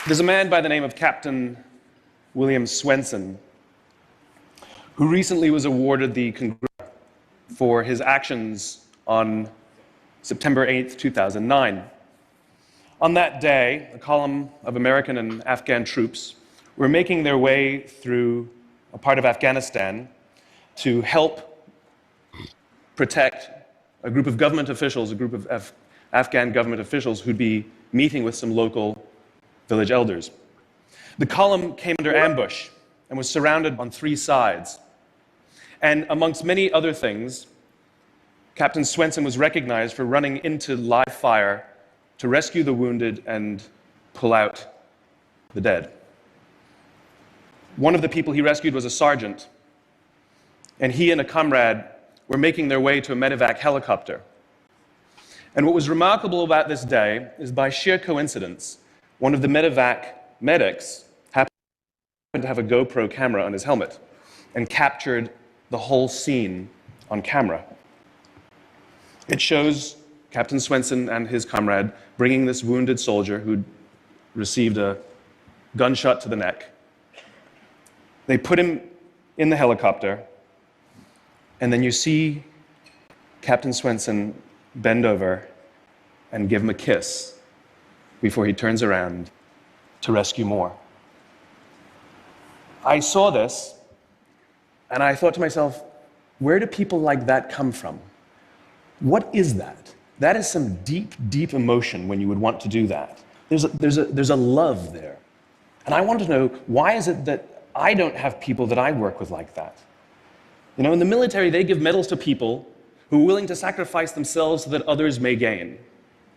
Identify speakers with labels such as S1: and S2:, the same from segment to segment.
S1: There's a man by the name of Captain William Swenson who recently was awarded the Congress for his actions on September 8th, 2009. On that day, a column of American and Afghan troops were making their way through a part of Afghanistan to help protect a group of government officials, a group of Afghan government officials who'd be meeting with some local village elders. The column came under ambush and was surrounded on three sides. And amongst many other things, Captain Swenson was recognized for running into live fire to rescue the wounded and pull out the dead. One of the people he rescued was a sergeant, and he and a comrade were making their way to a medevac helicopter. And what was remarkable about this day is, by sheer coincidence, one of the medevac medics happened to have a GoPro camera on his helmet and captured the whole scene on camera. It shows Captain Swenson and his comrade bringing this wounded soldier who'd received a gunshot to the neck. They put him in the helicopter, and then you see Captain Swenson bend over and give him a kiss before he turns around to rescue more. I saw this, and I thought to myself, where do people like that come from? What is that? That is some deep, deep emotion when you would want to do that. There's a love there. And I want to know, why is it that I don't have people that I work with like that? You know, in the military, they give medals to people who are willing to sacrifice themselves so that others may gain.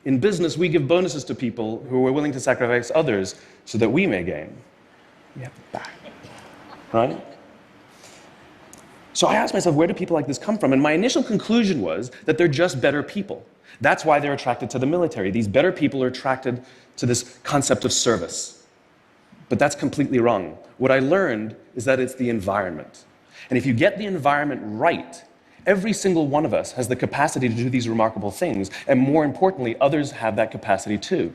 S1: In business, we give bonuses to people who are willing to sacrifice others so that we may gain. We have the back, right? So I asked myself, where do people like this come from? And my initial conclusion was that they're just better people. That's why they're attracted to the military. These better people are attracted to this concept of service. But that's completely wrong. What I learned is that it's the environment. And if you get the environment right, every single one of us has the capacity to do these remarkable things, and more importantly, others have that capacity too.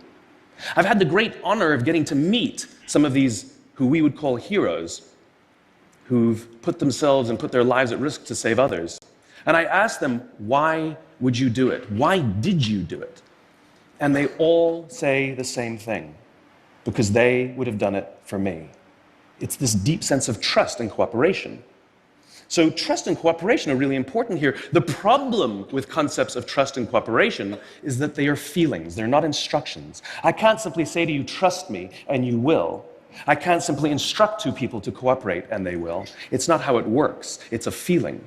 S1: I've had the great honor of getting to meet some of these who we would call heroes, who've put themselves and put their lives at risk to save others. And I asked them, why would you do it? Why did you do it? And they all say the same thing, because they would have done it for me. It's this deep sense of trust and cooperation. So trust and cooperation are really important here. The problem with concepts of trust and cooperation is that they are feelings, they're not instructions. I can't simply say to you, trust me, and you will. I can't simply instruct two people to cooperate, and they will. It's not how it works. It's a feeling.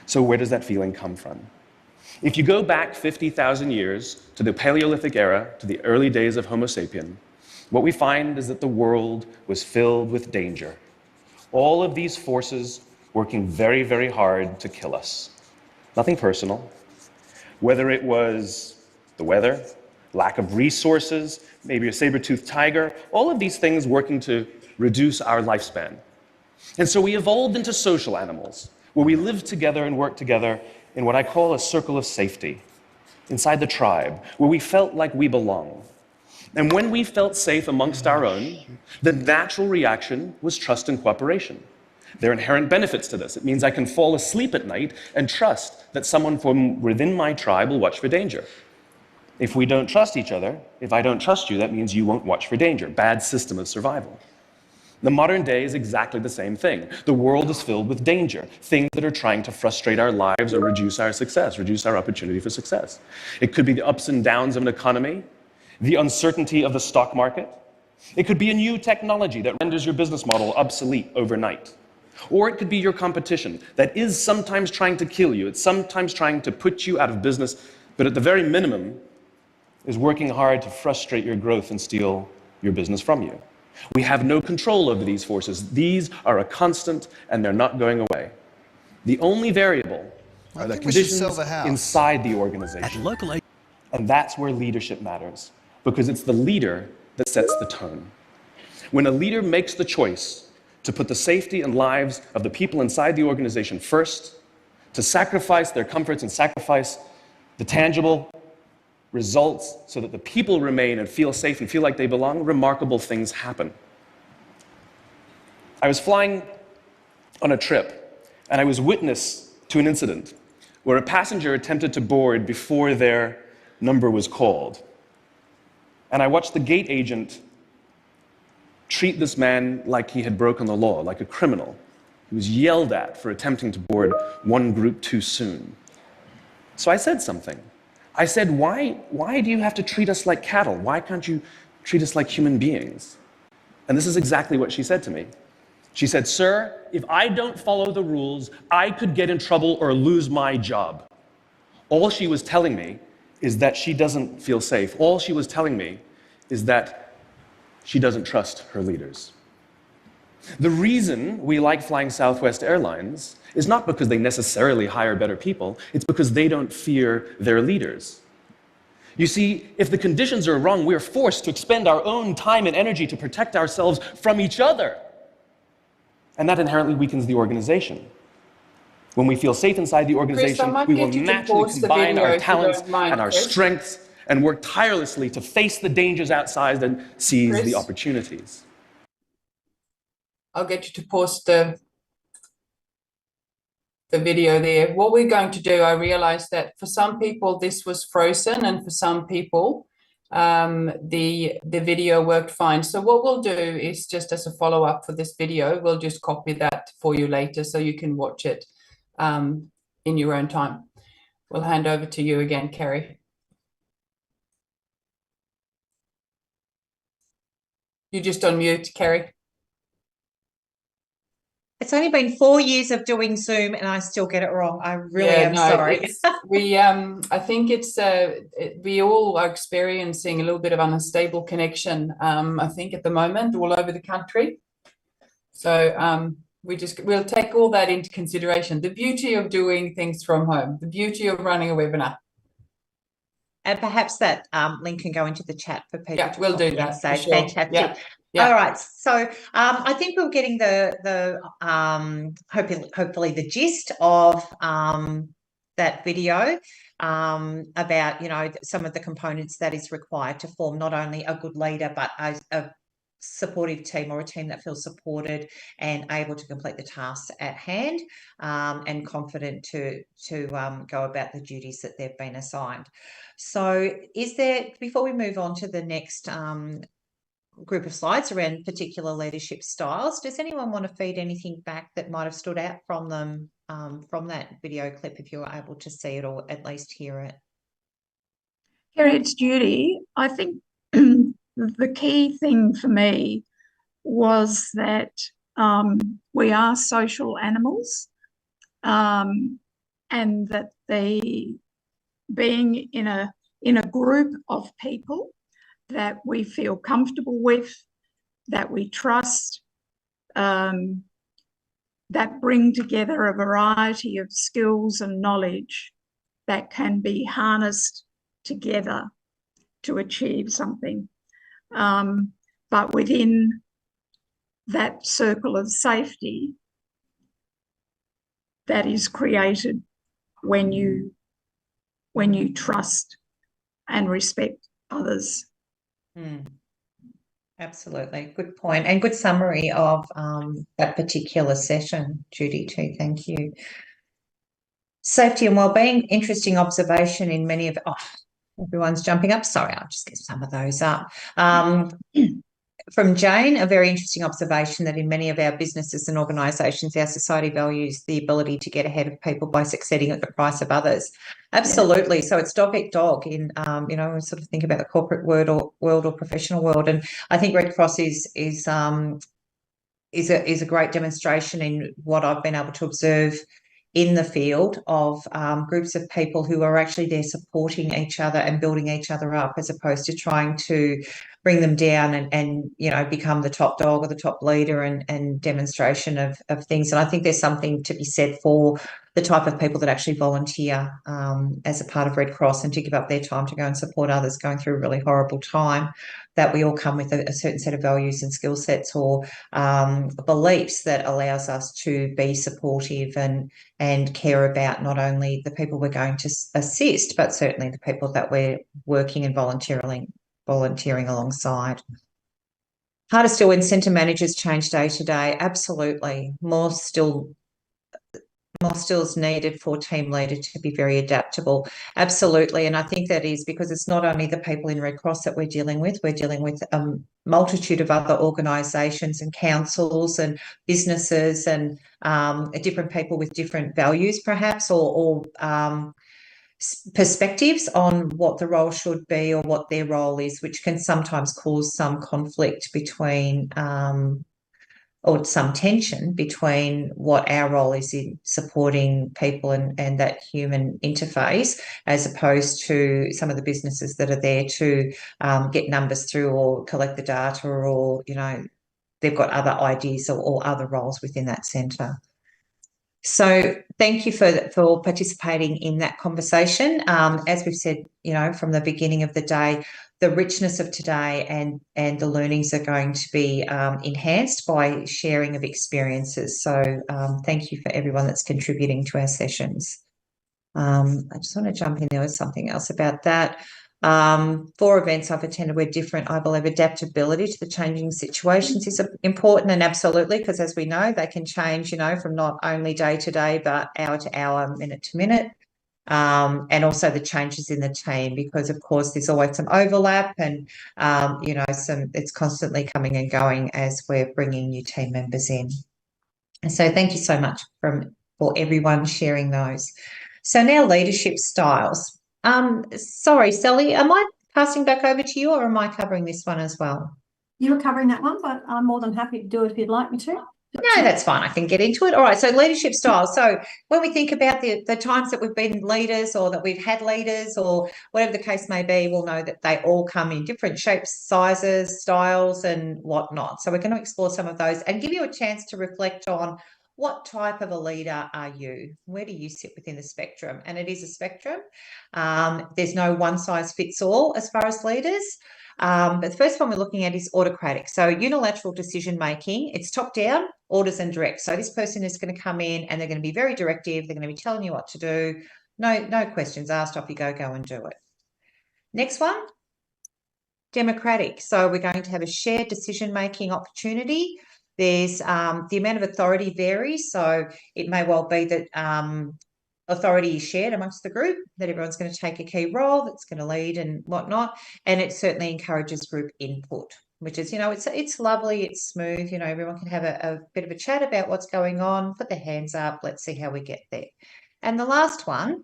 S1: So where does that feeling come from? If you go back 50,000 years to the Paleolithic era, to the early days of Homo sapien, what we find is that the world was filled with danger. All of these forces working very, very hard to kill us. Nothing personal. Whether it was the weather, lack of resources, maybe a saber-toothed tiger, all of these things working to reduce our lifespan. And so we evolved into social animals, where we lived together and worked together in what I call a circle of safety, inside the tribe, where we felt like we belong. And when we felt safe amongst our own, the natural reaction was trust and cooperation. There are inherent benefits to this. It means I can fall asleep at night and trust that someone from within my tribe will watch for danger. If we don't trust each other, if I don't trust you, that means you won't watch for danger. Bad system of survival. The modern day is exactly the same thing. The world is filled with danger, things that are trying to frustrate our lives or reduce our success, reduce our opportunity for success. It could be the ups and downs of an economy, the uncertainty of the stock market. It could be a new technology that renders your business model obsolete overnight. Or it could be your competition that is sometimes trying to kill you. It's sometimes trying to put you out of business, but at the very minimum is working hard to frustrate your growth and steal your business from you. We have no control over these forces. These are a constant, and they're not going away. The only variable are the conditions inside the organization. And that's where leadership matters, because it's the leader that sets the tone. When a leader makes the choice to put the safety and lives of the people inside the organization first, to sacrifice their comforts and sacrifice the tangible results so that the people remain and feel safe and feel like they belong, remarkable things happen. I was flying on a trip, and I was witness to an incident where a passenger attempted to board before their number was called. And I watched the gate agent treat this man like he had broken the law, like a criminal. He was yelled at for attempting to board one group too soon. So I said something. I said, why do you have to treat us like cattle? Why can't you treat us like human beings? And this is exactly what she said to me. She said, "Sir, if I don't follow the rules, I could get in trouble or lose my job." All she was telling me is that she doesn't feel safe. All she was telling me is that she doesn't trust her leaders. The reason we like flying Southwest Airlines is not because they necessarily hire better people, it's because they don't fear their leaders. You see, if the conditions are wrong, we're forced to expend our own time and energy to protect ourselves from each other. And that inherently weakens the organization. When we feel safe inside the organization, we will naturally combine our talents and our strengths and work tirelessly to face the dangers outside and seize the opportunities.
S2: I'll get you to pause the video there. What we're going to do, I realized that for some people this was frozen, and for some people the video worked fine. So what we'll do is, just as a follow-up for this video, we'll just copy that for you later so you can watch it in your own time. We'll hand over to you again, Kerry. You're just on mute, Kerry.
S3: It's only been 4 years of doing Zoom and I still get it wrong. I really am sorry.
S2: I think it's we all are experiencing a little bit of unstable connection, I think, at the moment all over the country. So we'll take all that into consideration. The beauty of doing things from home, the beauty of running a webinar.
S3: And perhaps that link can go into the chat for people.
S2: Yeah, we'll do that.
S3: So
S2: sure.
S3: fantastic.
S2: Yeah. Yeah.
S3: All right. So I think we're getting the hopefully the gist of that video about, you know, some of the components that is required to form not only a good leader but a supportive team, or a team that feels supported and able to complete the tasks at hand, and confident to go about the duties that they've been assigned. So is there, before we move on to the next group of slides around particular leadership styles, does anyone want to feed anything back that might have stood out from them, from that video clip, if you were able to see it or at least hear it?
S4: Kerry, it's Judy. I think the key thing for me was that we are social animals, and that being in a group of people that we feel comfortable with, that we trust, that bring together a variety of skills and knowledge that can be harnessed together to achieve something. But within that circle of safety that is created when you trust and respect others.
S3: Absolutely. Good point, and good summary of that particular session, Judy, too. Thank you. Safety and wellbeing, interesting observation in many of... Oh, everyone's jumping up. Sorry, I'll just get some of those up. From Jane, a very interesting observation that in many of our businesses and organisations, our society values the ability to get ahead of people by succeeding at the price of others. Absolutely. Yeah. So it's dog eat dog in, you know, sort of think about the corporate world or professional world. And I think Red Cross is a great demonstration in what I've been able to observe in the field of groups of people who are actually there supporting each other and building each other up, as opposed to trying to bring them down and you know, become the top dog or the top leader and demonstration of things. And I think there's something to be said for the type of people that actually volunteer as a part of Red Cross and to give up their time to go and support others going through a really horrible time. that we all come with a certain set of values and skill sets or beliefs that allows us to be supportive and care about not only the people we're going to assist, but certainly the people that we're working and volunteering alongside. Harder still when centre managers change day to day. Absolutely. More still is needed for team leader to be very adaptable. Absolutely. And I think that is because it's not only the people in Red Cross that we're dealing with a multitude of other organisations and councils and businesses and different people with different values perhaps or perspectives on what the role should be or what their role is, which can sometimes cause some conflict between or some tension between what our role is in supporting people and that human interface, as opposed to some of the businesses that are there to get numbers through or collect the data or, you know, they've got other ideas or other roles within that centre. So thank you for participating in that conversation. As we've said, you know, from the beginning of the day, the richness of today and the learnings are going to be enhanced by sharing of experiences. So thank you for everyone that's contributing to our sessions. I just want to jump in. There was something else about that. 4 events I've attended were different. I believe adaptability to the changing situations is important, and absolutely, because as we know, they can change, you know, from not only day to day, but hour to hour, minute to minute. And also the changes in the team, because of course there's always some overlap and, you know, it's constantly coming and going as we're bringing new team members in. And so thank you so much for everyone sharing those. So now leadership styles. Sorry, Sally, am I passing back over to you or am I covering this one as well?
S5: You were covering that one, but I'm more than happy to do it if you'd like me to.
S3: No, that's fine. I can get into it. All right. So leadership styles. So when we think about the times that we've been leaders or that we've had leaders or whatever the case may be, we'll know that they all come in different shapes, sizes, styles and whatnot. So we're going to explore some of those and give you a chance to reflect on what type of a leader are you? Where do you sit within the spectrum? And it is a spectrum. There's no one size fits all as far as leaders. But the first one we're looking at is autocratic. So unilateral decision making, it's top down, orders and direct. So this person is going to come in and they're going to be very directive. They're going to be telling you what to do. No questions asked. Off you go and do it. Next one, democratic. So we're going to have a shared decision making opportunity. There's the amount of authority varies. So it may well be that authority is shared amongst the group, that everyone's going to take a key role, that's going to lead and whatnot. And it certainly encourages group input, which is, you know, it's lovely, it's smooth, you know, everyone can have a bit of a chat about what's going on, put their hands up, let's see how we get there. And the last one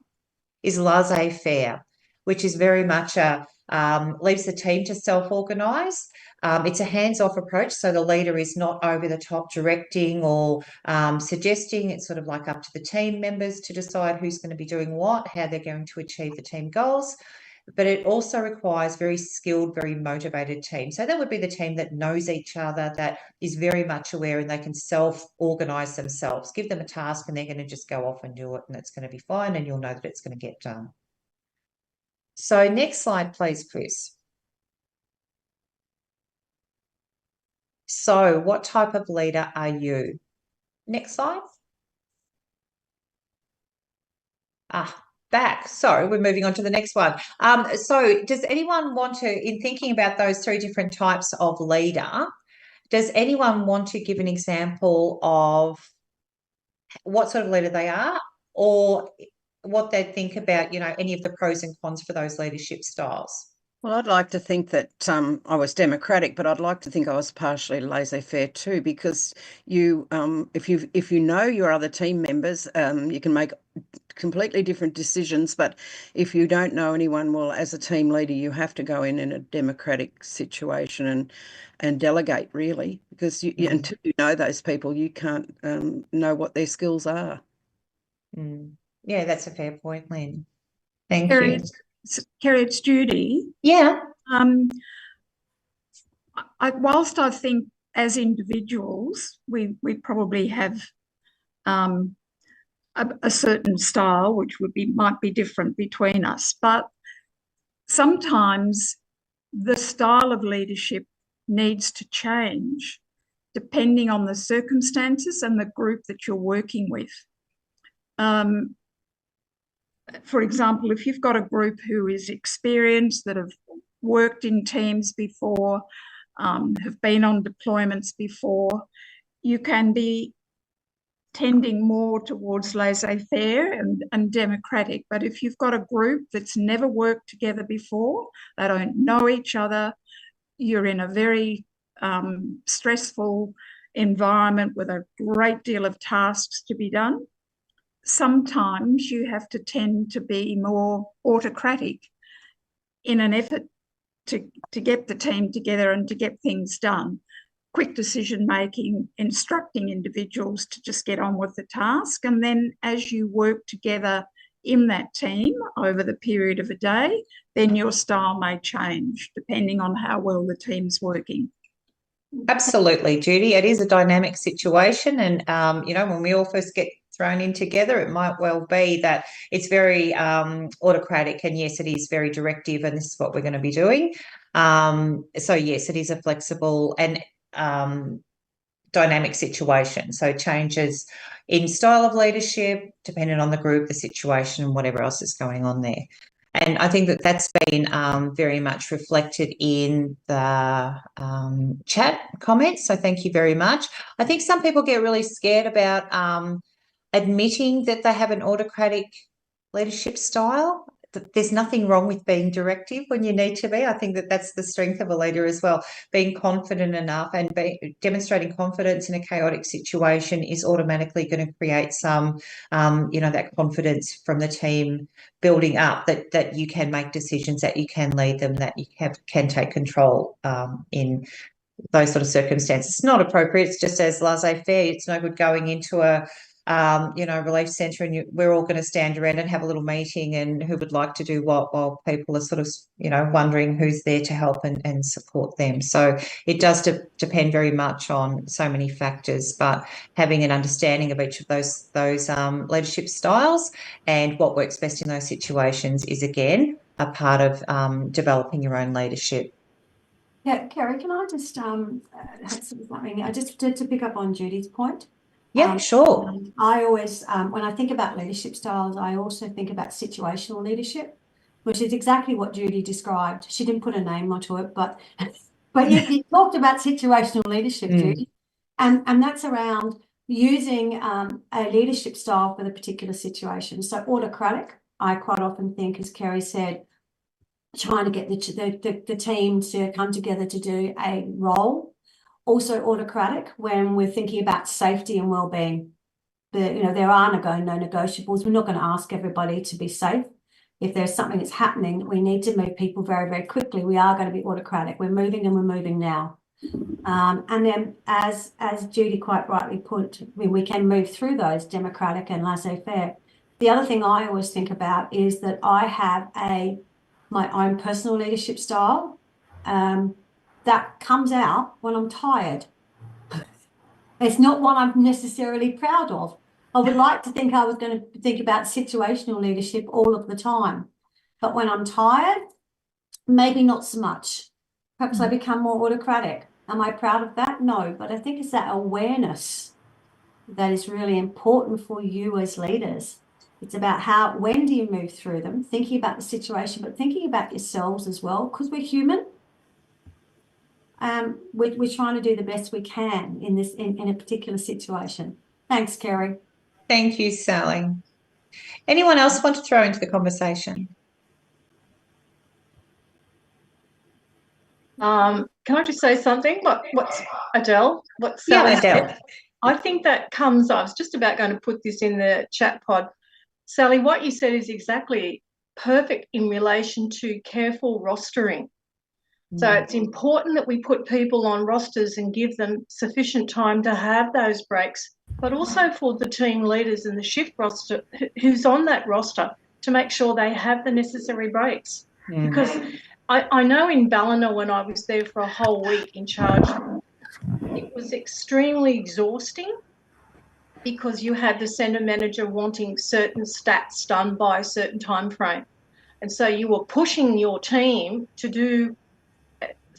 S3: is laissez-faire, which is very much leaves the team to self-organise. It's a hands-off approach, so the leader is not over the top directing or suggesting. It's sort of like up to the team members to decide who's going to be doing what, how they're going to achieve the team goals. But it also requires very skilled, very motivated team. So that would be the team that knows each other, that is very much aware and they can self-organise themselves. Give them a task and they're going to just go off and do it and it's going to be fine and you'll know that it's going to get done. So next slide, please, Chris. So what type of leader are you? Next slide. Back. Sorry, we're moving on to the next one. So does anyone want to, in thinking about those 3 different types of leader, does anyone want to give an example of what sort of leader they are or what they think about, you know, any of the pros and cons for those leadership styles?
S6: Well, I'd like to think that I was democratic, but I'd like to think I was partially laissez-faire too, because you, if you know your other team members, you can make completely different decisions. But if you don't know anyone, well, as a team leader, you have to go in a democratic situation and delegate really, because until you know those people, you can't know what their skills are.
S3: Yeah, that's a fair point, Lynn. Thank you.
S4: Kerry, it's Judy.
S3: Yeah.
S4: Whilst I think as individuals, we probably have a certain style, which might be different between us, but sometimes the style of leadership needs to change depending on the circumstances and the group that you're working with. For example, if you've got a group who is experienced, that have worked in teams before, have been on deployments before, you can be tending more towards laissez-faire and democratic. But if you've got a group that's never worked together before, they don't know each other, you're in a very stressful environment with a great deal of tasks to be done, sometimes you have to tend to be more autocratic in an effort to get the team together and to get things done. Quick decision making, instructing individuals to just get on with the task. And then as you work together in that team over the period of a day, then your style may change depending on how well the team's working.
S3: Absolutely, Judy. It is a dynamic situation. And, when we all first get thrown in together, it might well be that it's very autocratic. And yes, it is very directive. And this is what we're going to be doing. So, yes, it is a flexible and dynamic situation. So changes in style of leadership, depending on the group, the situation, and whatever else is going on there. And I think that that's been very much reflected in the chat comments. So thank you very much. I think some people get really scared about admitting that they have an autocratic leadership style. There's nothing wrong with being directive when you need to be. I think that that's the strength of a leader as well. Being confident enough and demonstrating confidence in a chaotic situation is automatically going to create some, that confidence from the team building up that you can make decisions, that you can lead them, that you can take control in those sort of circumstances. It's not appropriate. It's just as laissez-faire. It's no good going into a relief centre and we're all going to stand around and have a little meeting and who would like to do what while people are sort of, wondering who's there to help and support them. So it does depend very much on so many factors, but having an understanding of each of those leadership styles and what works best in those situations is, again, a part of developing your own leadership.
S5: Yeah, Kerry, can I just to pick up on Judy's point?
S3: Yeah, sure.
S5: I always, when I think about leadership styles, I also think about situational leadership, which is exactly what Judy described. She didn't put a name onto it, but you talked about situational leadership, Judy, and that's around using a leadership style for the particular situation. So autocratic, I quite often think, as Kerry said, trying to get the team to come together to do a role. Also autocratic when we're thinking about safety and well-being. There are no negotiables. We're not going to ask everybody to be safe. If there's something that's happening, we need to move people very, very quickly. We are going to be autocratic. We're moving and we're moving now. And then as Judy quite rightly put, we can move through those democratic and laissez-faire. The other thing I always think about is that I have my own personal leadership style. That comes out when I'm tired. It's not one I'm necessarily proud of. I would like to think I was going to think about situational leadership all of the time. But when I'm tired, maybe not so much. Perhaps I become more autocratic. Am I proud of that? No, but I think it's that awareness that is really important for you as leaders. It's about when do you move through them, thinking about the situation, but thinking about yourselves as well, because we're human. We're trying to do the best we can in a particular situation. Thanks, Kerry.
S3: Thank you, Sally. Anyone else want to throw into the conversation?
S7: Can I just say something? What's Adele? What's Sally?
S3: Yeah, Adele.
S7: I think that comes. I was just about going to put this in the chat pod. Sally, what you said is exactly perfect in relation to careful rostering. So it's important that we put people on rosters and give them sufficient time to have those breaks, but also for the team leaders and the shift roster who's on that roster to make sure they have the necessary breaks. Because I know in Ballina, when I was there for a whole week in charge, it was extremely exhausting because you had the centre manager wanting certain stats done by a certain time frame. And so you were pushing your team to do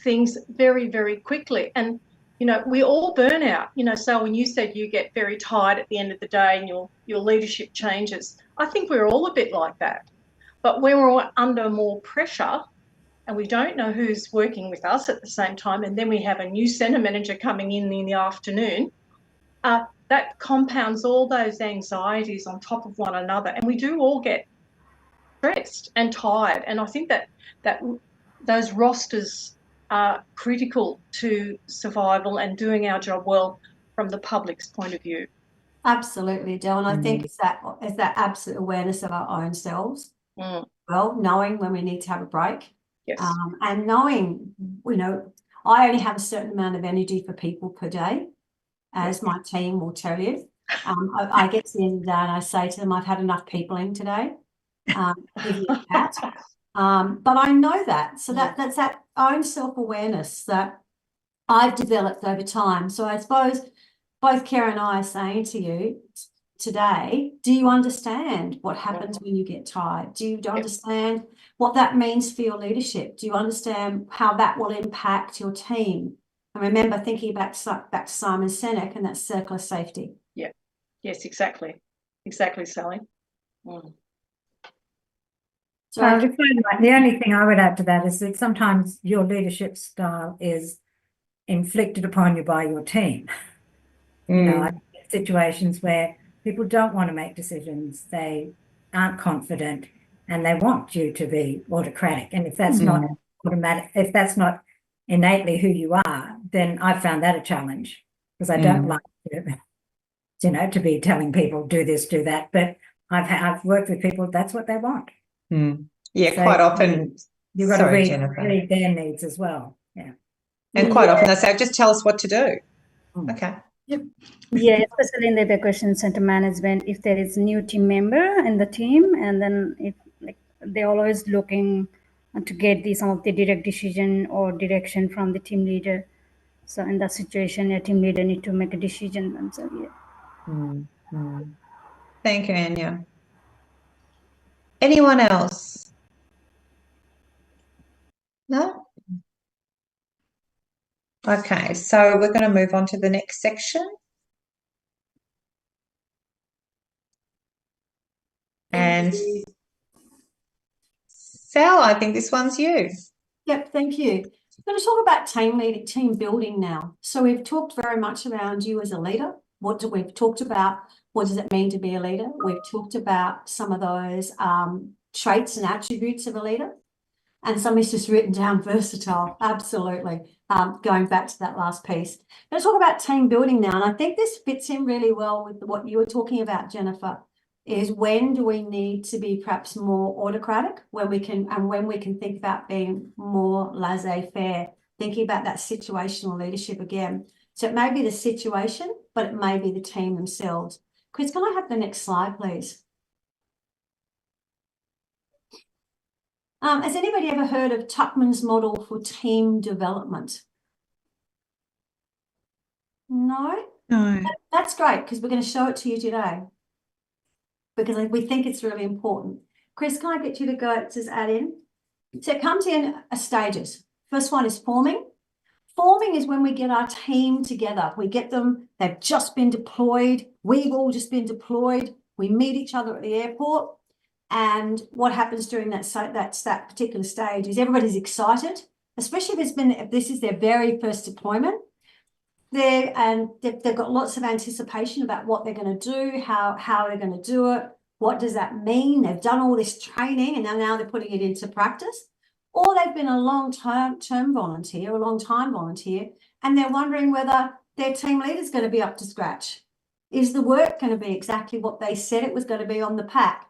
S7: things very, very quickly. And, you know, we all burn out. You know, so when you said you get very tired at the end of the day and your leadership changes, I think we're all a bit like that. But when we're under more pressure and we don't know who's working with us at the same time, and then we have a new centre manager coming in the afternoon, that compounds all those anxieties on top of one another, and we do all get stressed and tired. And I think that those rosters are critical to survival and doing our job well from the public's point of view.
S5: Absolutely, Del. And I think it's that absolute awareness of our own selves. Well, knowing when we need to have a break.
S7: Yes.
S5: And knowing, you know, I only have a certain amount of energy for people per day, as my team will tell you. I get to the end of the day and I say to them, I've had enough people in today. Give you a pat. But I know that. So that's that own self-awareness that I've developed over time. So I suppose both Kara and I are saying to you today, do you understand what happens when you get tired? Do you understand what that means for your leadership? Do you understand how that will impact your team? And remember, thinking back to Simon Sinek and that circle of safety.
S7: Yeah. Yes, exactly. Exactly, Sally.
S5: So
S8: the only thing I would add to that is that sometimes your leadership style is inflicted upon you by your team. You know, I've had situations where people don't want to make decisions, they aren't confident, and they want you to be autocratic. And if that's not automatic, if that's not innately who you are, then I've found that a challenge, because I don't like to, you know, to be telling people do this, do that. But I've worked with people, that's what they want.
S3: Yeah, so quite often
S8: you've got to read their needs as well. Yeah.
S3: And quite often they say, just tell us what to do. Okay.
S9: Yep. Yeah, especially in the evacuation center management, if there is new team member in the team, and then if like they're always looking to get some of the direct decision or direction from the team leader. So in that situation, a team leader need to make a decision themselves. Yeah.
S3: Thank you, Anya. Anyone else? No? Okay, so we're going to move on to the next section. And Sal, I think this one's you.
S5: Yep, thank you. I'm going to talk about team building now. So we've talked very much around you as a leader. We've talked about what does it mean to be a leader. We've talked about some of those traits and attributes of a leader. And somebody's just written down versatile. Absolutely. Going back to that last piece. Let's talk about team building now. And I think this fits in really well with what you were talking about, Jennifer, is when do we need to be perhaps more autocratic, when we can think about being more laissez-faire, thinking about that situational leadership again. So it may be the situation, but it may be the team themselves. Chris, can I have the next slide, please? Has anybody ever heard of Tuckman's model for team development? No? No. That's great, because we're going to show it to you today, because we think it's really important. Chris, can I get you to go, just add in? So it comes in stages. First one is forming. Forming is when we get our team together. We get them, they've just been deployed. We've all just been deployed. We meet each other at the airport. And what happens during that particular stage is everybody's excited, especially if this is their very first deployment. They've got lots of anticipation about what they're going to do, how they're going to do it, what does that mean? They've done all this training and now they're putting it into practice. Or they've been a long-time volunteer, a long-time volunteer, and they're wondering whether their team leader is going to be up to scratch. Is the work going to be exactly what they said it was going to be on the pack?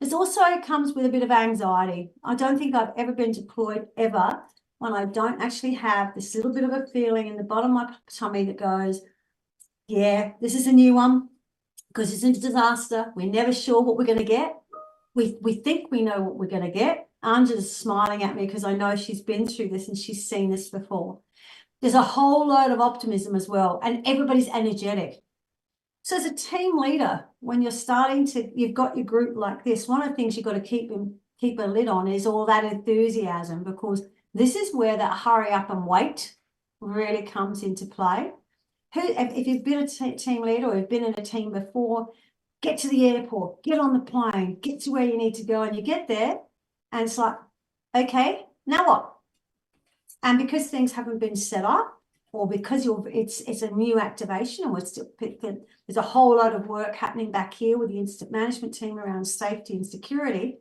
S5: This also comes with a bit of anxiety. I don't think I've ever been deployed ever when I don't actually have this little bit of a feeling in the bottom of my tummy that goes, yeah, this is a new one because it's a disaster. We're never sure what we're going to get. We think we know what we're going to get. Angela's smiling at me because I know she's been through this and she's seen this before. There's a whole load of optimism as well, and everybody's energetic. So as a team leader, when you're you've got your group like this, one of the things you've got to keep a lid on is all that enthusiasm, because This is where that hurry up and wait really comes into play. If you've been a team leader or you've been in a team before, get to the airport, get on the plane, get to where you need to go, and you get there, and it's like, okay, now what? And because things haven't been set up, or because it's a new activation, and there's a whole lot of work happening back here with the incident management team around safety and security,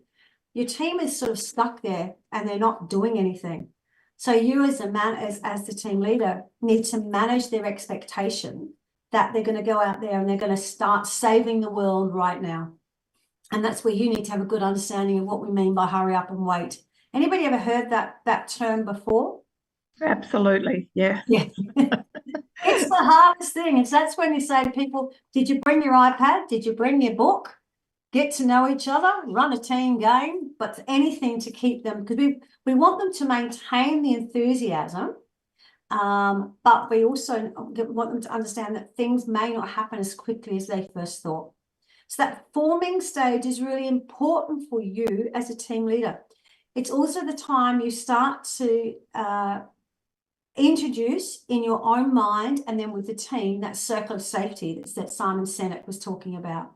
S5: your team is sort of stuck there and they're not doing anything. So you as the team leader need to manage their expectation that they're going to go out there and they're going to start saving the world right now. And that's where you need to have a good understanding of what we mean by hurry up and wait. Anybody ever heard that term before?
S4: Absolutely, yeah.
S5: Yeah. It's the hardest thing. That's when you say to people, did you bring your iPad? Did you bring your book? Get to know each other, run a team game, but anything to keep them, because we want them to maintain the enthusiasm, but we also want them to understand that things may not happen as quickly as they first thought. So that forming stage is really important for you as a team leader. It's also the time you start to introduce in your own mind and then with the team that circle of safety that Simon Sinek was talking about.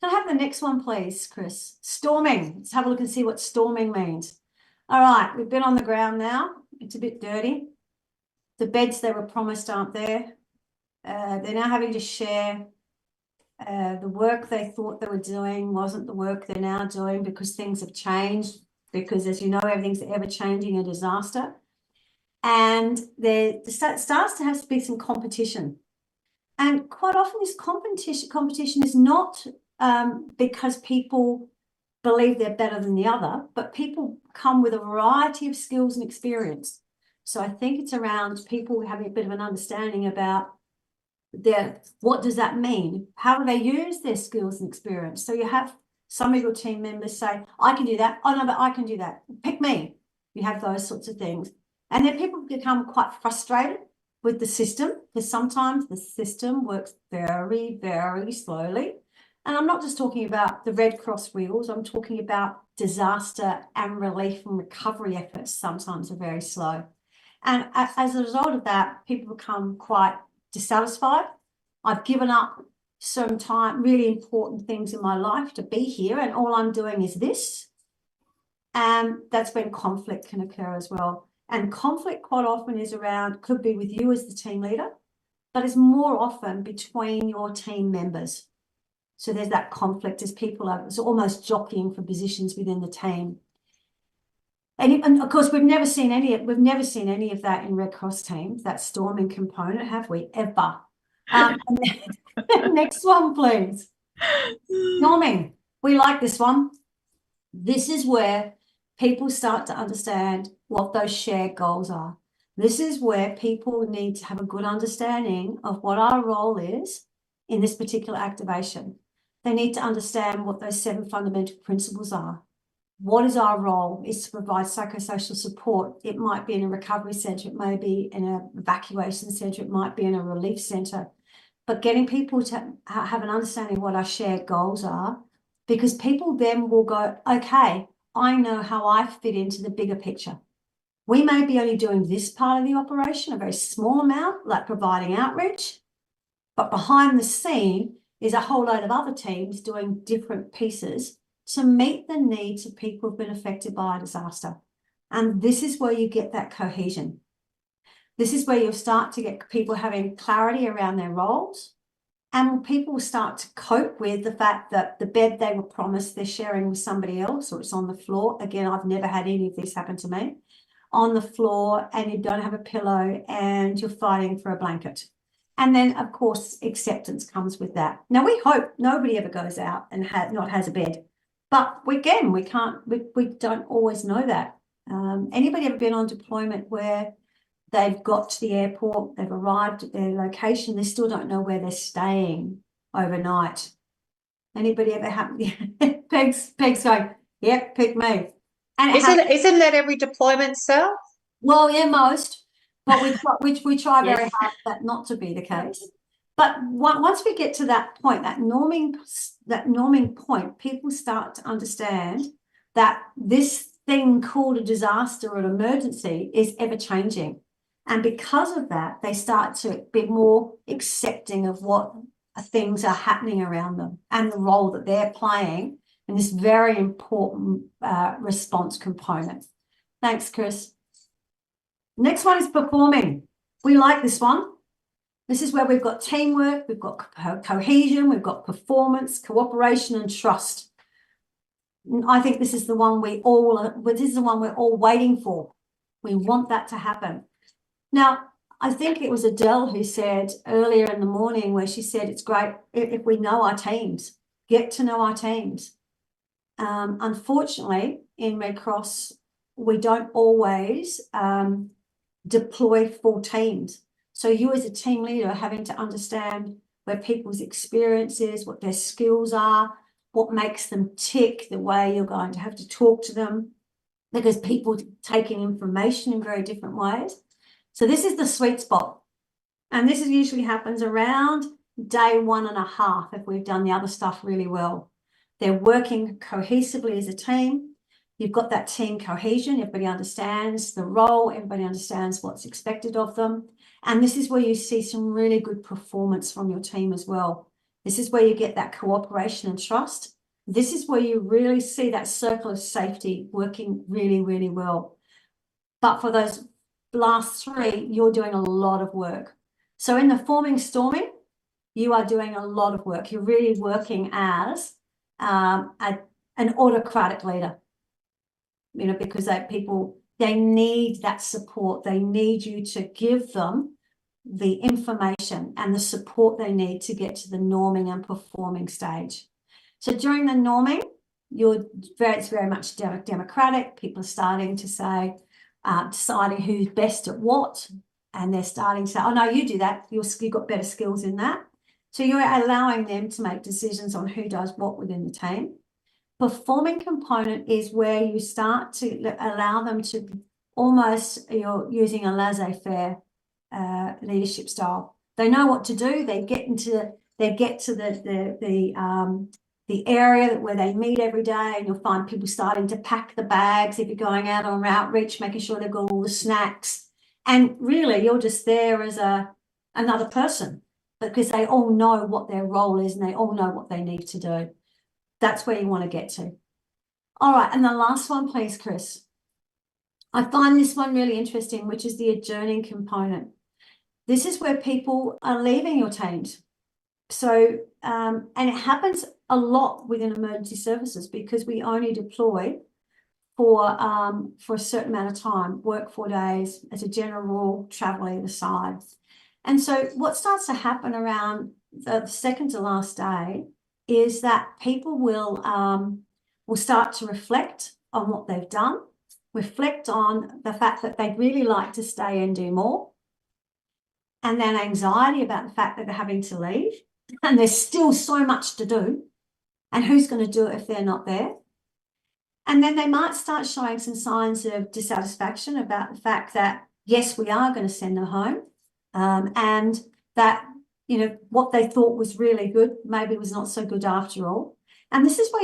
S5: Can I have the next one, please, Chris? Storming. Let's have a look and see what storming means. All right, we've been on the ground now. It's a bit dirty. The beds they were promised aren't there. They're now having to share. The work they thought they were doing wasn't the work they're now doing because things have changed, because, as you know, everything's ever-changing, a disaster. And there starts to have to be some competition. And quite often this competition is not because people believe they're better than the other, but people come with a variety of skills and experience. So I think it's around people having a bit of an understanding about what does that mean? How do they use their skills and experience? So you have some of your team members say, I can do that. Oh, no, but I can do that. Pick me. You have those sorts of things. And then people become quite frustrated with the system, because sometimes the system works very, very slowly. And I'm not just talking about the Red Cross wheels, I'm talking about disaster and relief and recovery efforts sometimes are very slow. And as a result of that, people become quite dissatisfied. I've given up some time, really important things in my life to be here, and all I'm doing is this. And that's when conflict can occur as well. And conflict quite often is around, could be with you as the team leader, but it's more often between your team members. So there's that conflict as people are almost jockeying for positions within the team. And of course, we've never seen any of that in Red Cross teams, that storming component, have we ever? Next one, please. Storming. We like this one. This is where people start to understand what those shared goals are. This is where people need to have a good understanding of what our role is in this particular activation. They need to understand what those 7 fundamental principles are. What is our role? Is to provide psychosocial support. It might be in a recovery centre, it may be in an evacuation centre, it might be in a relief centre. But getting people to have an understanding of what our shared goals are, because people then will go, okay, I know how I fit into the bigger picture. We may be only doing this part of the operation, a very small amount, like providing outreach, but behind the scene is a whole load of other teams doing different pieces to meet the needs of people who've been affected by a disaster. And this is where you get that cohesion. This is where you'll start to get people having clarity around their roles, and people will start to cope with the fact that the bed they were promised they're sharing with somebody else, or it's on the floor. Again, I've never had any of this happen to me. On the floor, and you don't have a pillow, and you're fighting for a blanket. And then, of course, acceptance comes with that. Now, we hope nobody ever goes out and has a bed. But again, we don't always know that. Anybody ever been on deployment where they've got to the airport, they've arrived at their location, they still don't know where they're staying overnight? Anybody ever happen? Peg's going, yep, pick me. And
S3: Isn't that every deployment, Sal?
S5: Well, yeah, most, but we try very hard for that not to be the case. But once we get to that point, that norming point, people start to understand that this thing called a disaster or an emergency is ever changing. And because of that, they start to be more accepting of what things are happening around them and the role that they're playing in this very important response component. Thanks, Chris. Next one is performing. We like this one. This is where we've got teamwork, we've got cohesion, we've got performance, cooperation, and trust. I think this is the one we're all waiting for. We want that to happen. Now, I think it was Adele who said earlier in the morning where she said it's great if we know our teams, get to know our teams. Unfortunately, in Red Cross, we don't always deploy full teams. So you as a team leader are having to understand where people's experiences, what their skills are, what makes them tick, the way you're going to have to talk to them, because people taking information in very different ways. So this is the sweet spot. And this usually happens around day 1.5 if we've done the other stuff really well. They're working cohesively as a team. You've got that team cohesion. Everybody understands the role. Everybody understands what's expected of them. And this is where you see some really good performance from your team as well. This is where you get that cooperation and trust. This is where you really see that circle of safety working really, really well. But for those last 3, you're doing a lot of work. So in the forming storming, you are doing a lot of work. You're really working as an autocratic leader, you know, because they need that support. They need you to give them the information and the support they need to get to the norming and performing stage. So during the norming, it's very much democratic. People are starting to say, deciding who's best at what, and they're starting to say, oh no, you do that, you've got better skills in that. So you're allowing them to make decisions on who does what within the team. Performing component is where you start to allow them to almost, you're using a laissez-faire leadership style. They know what to do. They get to the area where they meet every day, and you'll find people starting to pack the bags if you're going out on outreach, making sure they've got all the snacks. And really, you're just there as another person, because they all know what their role is and they all know what they need to do. That's where you want to get to. All right, and the last one, please, Chris. I find this one really interesting, which is the adjourning component. This is where people are leaving your teams. So, and it happens a lot within emergency services because we only deploy for a certain amount of time, work 4 days, as a general rule, travel either side. And so what starts to happen around the second to last day is that people will start to reflect on what they've done, reflect on the fact that they'd really like to stay and do more, and then anxiety about the fact that they're having to leave, and there's still so much to do, and who's going to do it if they're not there? And then they might start showing some signs of dissatisfaction about the fact that, yes, we are going to send them home, and that, you know, what they thought was really good maybe was not so good after all. And this is where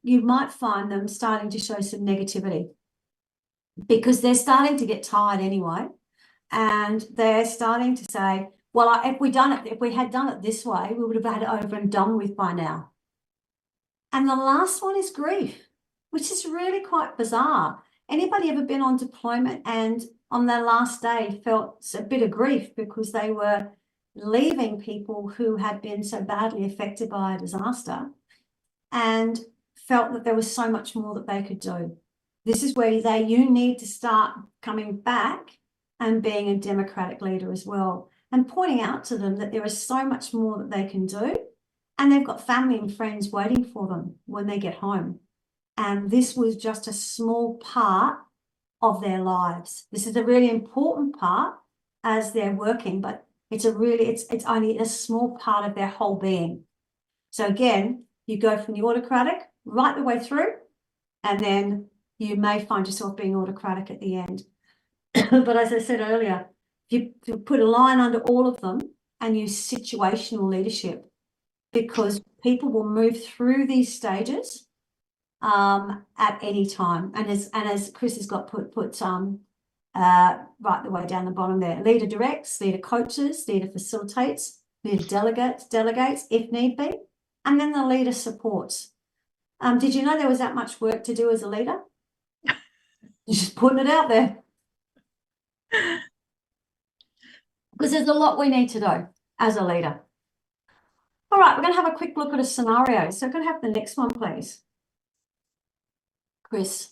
S5: you might find them starting to show some negativity, because they're starting to get tired anyway, and they're starting to say, well, if we had done it this way, we would have had it over and done with by now. And the last one is grief, which is really quite bizarre. Anybody ever been on deployment and on their last day felt a bit of grief because they were leaving people who had been so badly affected by a disaster and felt that there was so much more that they could do? This is where you need to start coming back and being a democratic leader as well, and pointing out to them that there is so much more that they can do, and they've got family and friends waiting for them when they get home. And this was just a small part of their lives. This is a really important part as they're working, but it's only a small part of their whole being. So again, you go from the autocratic right the way through, and then you may find yourself being autocratic at the end. But as I said earlier, you put a line under all of them and use situational leadership, because people will move through these stages at any time. And as Chris has got put right the way down the bottom there, leader directs, leader coaches, leader facilitates, leader delegates if need be, and then the leader supports. Did you know there was that much work to do as a leader? Just putting it out there. Because there's a lot we need to do as a leader. All right, we're going to have a quick look at a scenario. So I'm going to have the next one, please. Chris.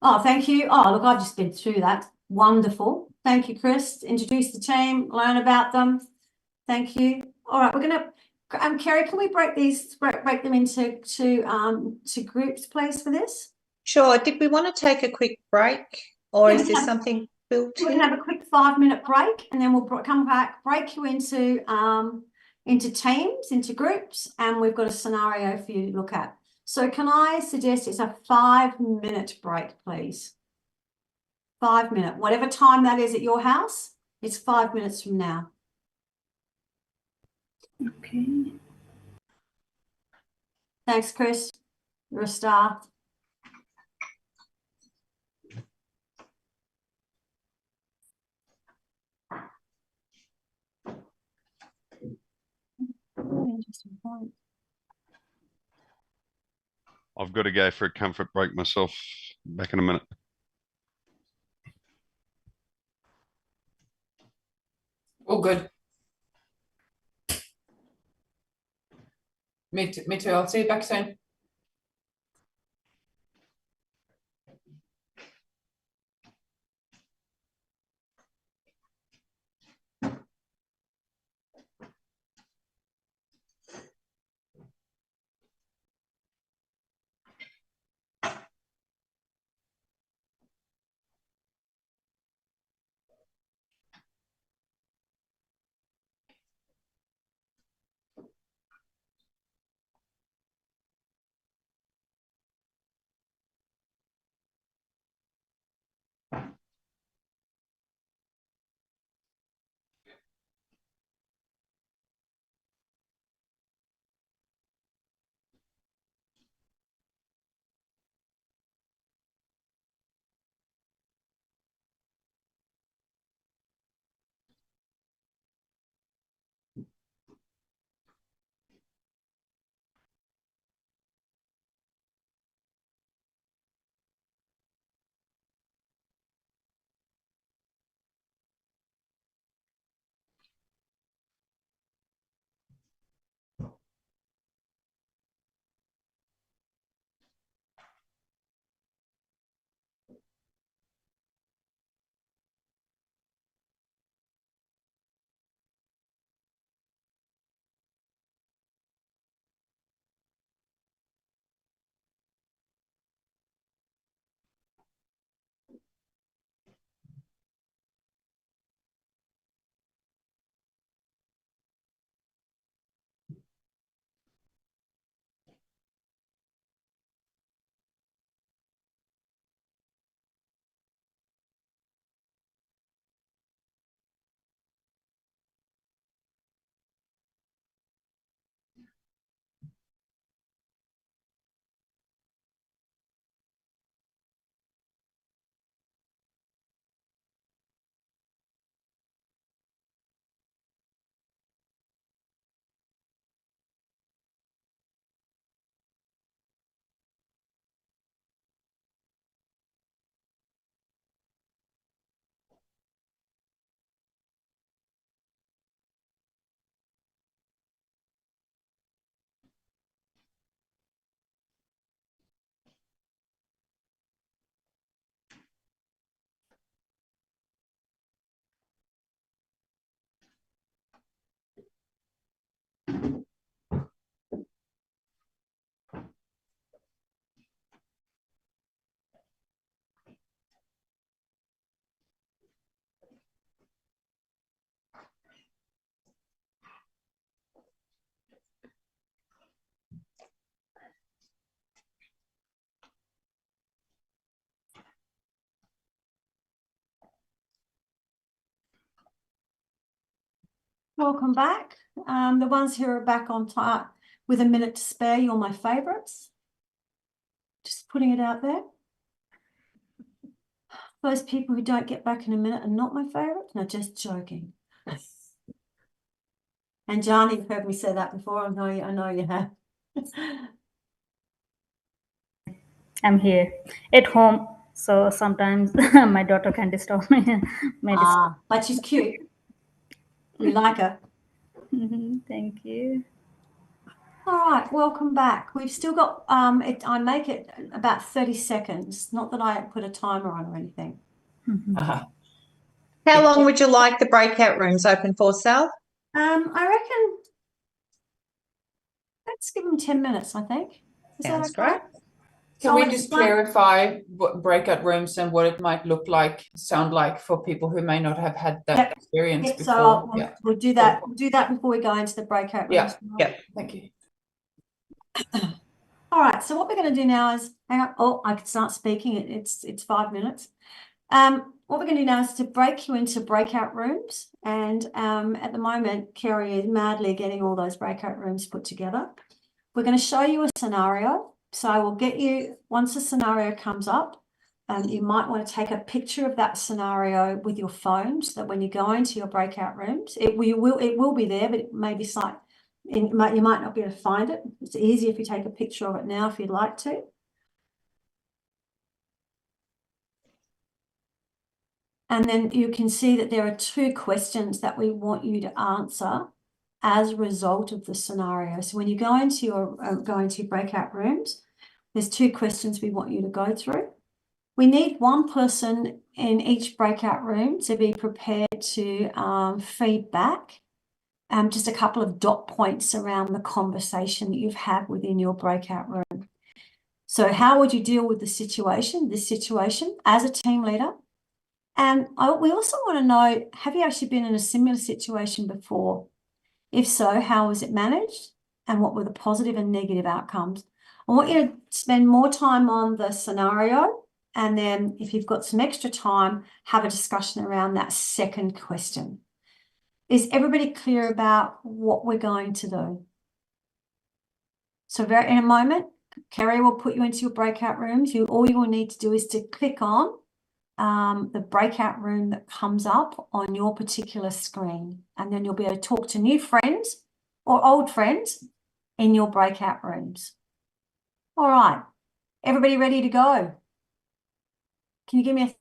S5: Oh, thank you. Oh, look, I've just been through that. Wonderful. Thank you, Chris. Introduce the team, learn about them. Thank you. All right, we're going to, Kerry, can we break them into to groups, please, for this?
S3: Sure. Did we want to take a quick break, or
S5: Yeah,
S3: is there something built
S5: we can
S3: in?
S5: have a quick 5-minute break, and then we'll come back, break you into teams, into groups, and we've got a scenario for you to look at. So can I suggest it's a 5-minute break, please? 5 minute, whatever time that is at your house, it's 5 minutes from now.
S9: Okay.
S5: Thanks, Chris. You're a star. Interesting point.
S10: I've got to go for a comfort break myself. Back in a minute.
S2: All good. Me too. I'll see you back soon.
S5: Welcome back. The ones who are back on time, with a minute to spare, you're my favourites. Just putting it out there. Those people who don't get back in a minute are not my favourites. No, just joking. And Jani, you've heard me say that before. I know you have.
S9: I'm here at home, so sometimes my daughter can disturb me.
S5: But she's cute. We like her.
S9: Thank you.
S5: All right, welcome back. We've still got, I make it about 30 seconds. Not that I put a timer on or anything.
S3: How long would you like the breakout rooms open for, Sal?
S5: I reckon, let's give them 10 minutes, I think.
S3: Sounds
S5: that okay?
S3: great.
S2: Can we just clarify what breakout rooms and what it might look like, sound like for people who may not have had that experience before?
S5: So we'll do that. We'll do that before we go into the breakout rooms.
S2: Yeah. Thank you.
S5: All right. So what we're going to do now is, hang on. Oh, I can start speaking. It's 5 minutes. What we're going to do now is to break you into breakout rooms. And at the moment, Kerry is madly getting all those breakout rooms put together. We're going to show you a scenario. So I will get you, once the scenario comes up, you might want to take a picture of that scenario with your phone so that when you go into your breakout rooms, it will be there, but it may be slight. You might not be able to find it. It's easy if you take a picture of it now if you'd like to. And then you can see that there are 2 questions that we want you to answer as a result of the scenario. So when you go into your breakout rooms, there's 2 questions we want you to go through. We need one person in each breakout room to be prepared to feed back just a couple of dot points around the conversation that you've had within your breakout room. So how would you deal with this situation as a team leader? And we also want to know, have you actually been in a similar situation before? If so, how was it managed? And what were the positive and negative outcomes? I want you to spend more time on the scenario. And then if you've got some extra time, have a discussion around that second question. Is everybody clear about what we're going to do? So in a moment, Kerry will put you into your breakout rooms. All you will need to do is to click on the breakout room that comes up on your particular screen. And then you'll be able to talk to new friends or old friends in your breakout rooms. All right. Everybody ready to go? Can you give me a